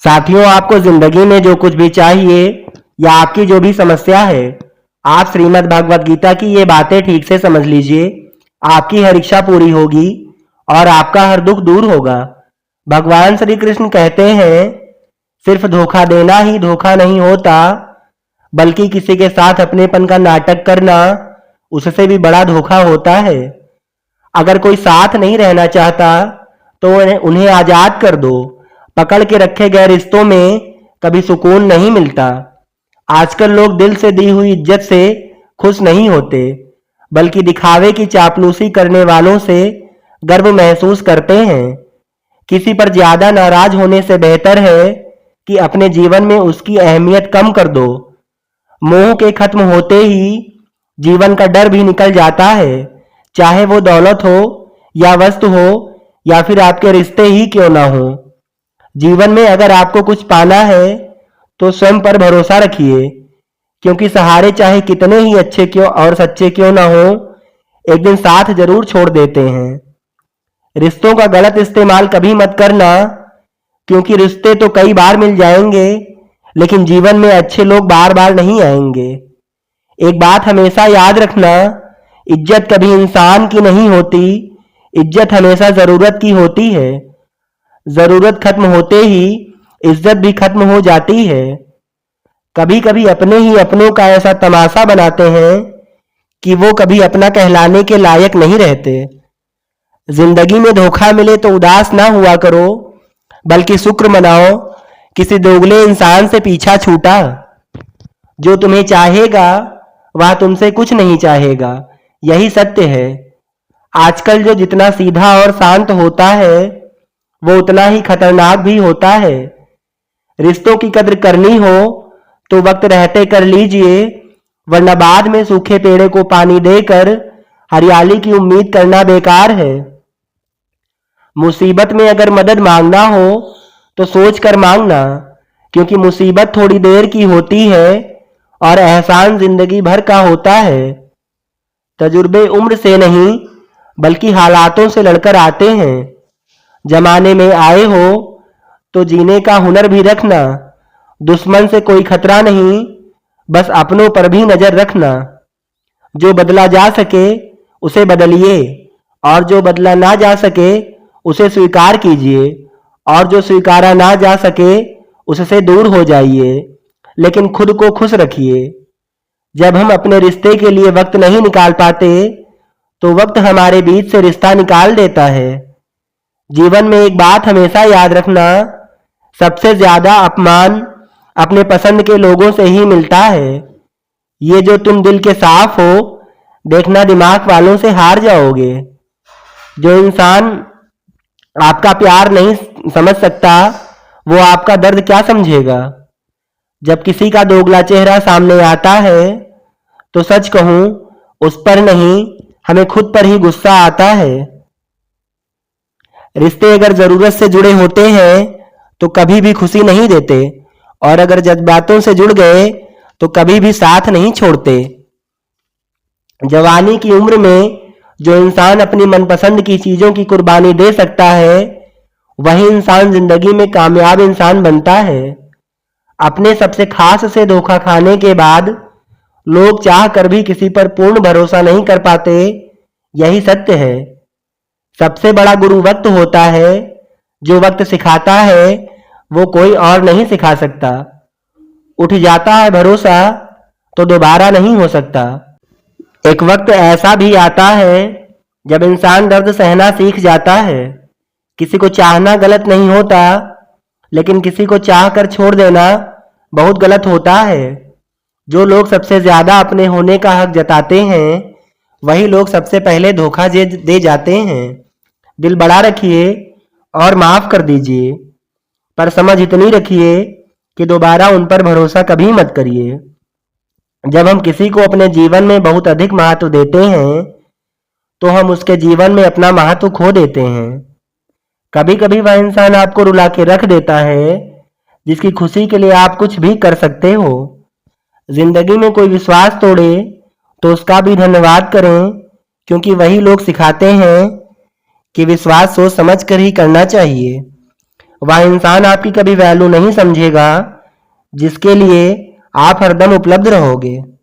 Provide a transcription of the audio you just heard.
साथियों, आपको जिंदगी में जो कुछ भी चाहिए या आपकी जो भी समस्या है, आप श्रीमद् भागवत गीता की ये बातें ठीक से समझ लीजिए। आपकी हर इच्छा पूरी होगी और आपका हर दुख दूर होगा। भगवान श्री कृष्ण कहते हैं, सिर्फ धोखा देना ही धोखा नहीं होता, बल्कि किसी के साथ अपनेपन का नाटक करना उससे भी बड़ा धोखा होता है। अगर कोई साथ नहीं रहना चाहता तो उन्हें आजाद कर दो। पकड़ के रखे गए रिश्तों में कभी सुकून नहीं मिलता। आजकल लोग दिल से दी हुई इज्जत से खुश नहीं होते, बल्कि दिखावे की चापलूसी करने वालों से गर्व महसूस करते हैं। किसी पर ज्यादा नाराज होने से बेहतर है कि अपने जीवन में उसकी अहमियत कम कर दो। मोह के खत्म होते ही जीवन का डर भी निकल जाता है, चाहे वो दौलत हो या वस्तु हो या फिर आपके रिश्ते ही क्यों ना हो। जीवन में अगर आपको कुछ पाना है तो स्वयं पर भरोसा रखिए, क्योंकि सहारे चाहे कितने ही अच्छे क्यों और सच्चे क्यों ना हो, एक दिन साथ जरूर छोड़ देते हैं। रिश्तों का गलत इस्तेमाल कभी मत करना, क्योंकि रिश्ते तो कई बार मिल जाएंगे, लेकिन जीवन में अच्छे लोग बार बार नहीं आएंगे। एक बात हमेशा याद रखना, इज्जत कभी इंसान की नहीं होती, इज्जत हमेशा जरूरत की होती है। जरूरत खत्म होते ही इज्जत भी खत्म हो जाती है। कभी कभी अपने ही अपनों का ऐसा तमाशा बनाते हैं कि वो कभी अपना कहलाने के लायक नहीं रहते। जिंदगी में धोखा मिले तो उदास ना हुआ करो, बल्कि शुक्र मनाओ किसी दोगले इंसान से पीछा छूटा। जो तुम्हें चाहेगा वह तुमसे कुछ नहीं चाहेगा, यही सत्य है। आजकल जो जितना सीधा और शांत होता है वो उतना ही खतरनाक भी होता है। रिश्तों की कद्र करनी हो तो वक्त रहते कर लीजिए, वरना बाद में सूखे पेड़े को पानी देकर हरियाली की उम्मीद करना बेकार है। मुसीबत में अगर मदद मांगना हो तो सोच कर मांगना, क्योंकि मुसीबत थोड़ी देर की होती है और एहसान जिंदगी भर का होता है। तजुर्बे उम्र से नहीं बल्कि हालातों से लड़कर आते हैं। जमाने में आए हो तो जीने का हुनर भी रखना। दुश्मन से कोई खतरा नहीं, बस अपनों पर भी नजर रखना। जो बदला जा सके उसे बदलिए, और जो बदला ना जा सके उसे स्वीकार कीजिए, और जो स्वीकारा ना जा सके उससे दूर हो जाइए, लेकिन खुद को खुश रखिए। जब हम अपने रिश्ते के लिए वक्त नहीं निकाल पाते तो वक्त हमारे बीच से रिश्ता निकाल देता है। जीवन में एक बात हमेशा याद रखना, सबसे ज्यादा अपमान अपने पसंद के लोगों से ही मिलता है। ये जो तुम दिल के साफ हो, देखना दिमाग वालों से हार जाओगे। जो इंसान आपका प्यार नहीं समझ सकता वो आपका दर्द क्या समझेगा। जब किसी का दोगला चेहरा सामने आता है तो सच कहूं, उस पर नहीं हमें खुद पर ही गुस्सा आता है। रिश्ते अगर जरूरत से जुड़े होते हैं तो कभी भी खुशी नहीं देते, और अगर जज्बातों से जुड़ गए तो कभी भी साथ नहीं छोड़ते। जवानी की उम्र में जो इंसान अपनी मनपसंद की चीजों की कुर्बानी दे सकता है, वही इंसान जिंदगी में कामयाब इंसान बनता है। अपने सबसे खास से धोखा खाने के बाद लोग चाह कर भी किसी पर पूर्ण भरोसा नहीं कर पाते, यही सत्य है। सबसे बड़ा गुरु वक्त होता है। जो वक्त सिखाता है वो कोई और नहीं सिखा सकता। उठ जाता है भरोसा तो दोबारा नहीं हो सकता। एक वक्त ऐसा भी आता है जब इंसान दर्द सहना सीख जाता है। किसी को चाहना गलत नहीं होता, लेकिन किसी को चाह कर छोड़ देना बहुत गलत होता है। जो लोग सबसे ज्यादा अपने होने का हक जताते हैं, वही लोग सबसे पहले धोखा दे जाते हैं। दिल बड़ा रखिए और माफ कर दीजिए, पर समझ इतनी रखिए कि दोबारा उन पर भरोसा कभी मत करिए। जब हम किसी को अपने जीवन में बहुत अधिक महत्व देते हैं तो हम उसके जीवन में अपना महत्व खो देते हैं। कभी कभी वह इंसान आपको रुला के रख देता है जिसकी खुशी के लिए आप कुछ भी कर सकते हो। जिंदगी में कोई विश्वास तोड़े तो उसका भी धन्यवाद करें, क्योंकि वही लोग सिखाते हैं कि विश्वास सोच समझ कर ही करना चाहिए। वह इंसान आपकी कभी वैल्यू नहीं समझेगा जिसके लिए आप हरदम उपलब्ध रहोगे।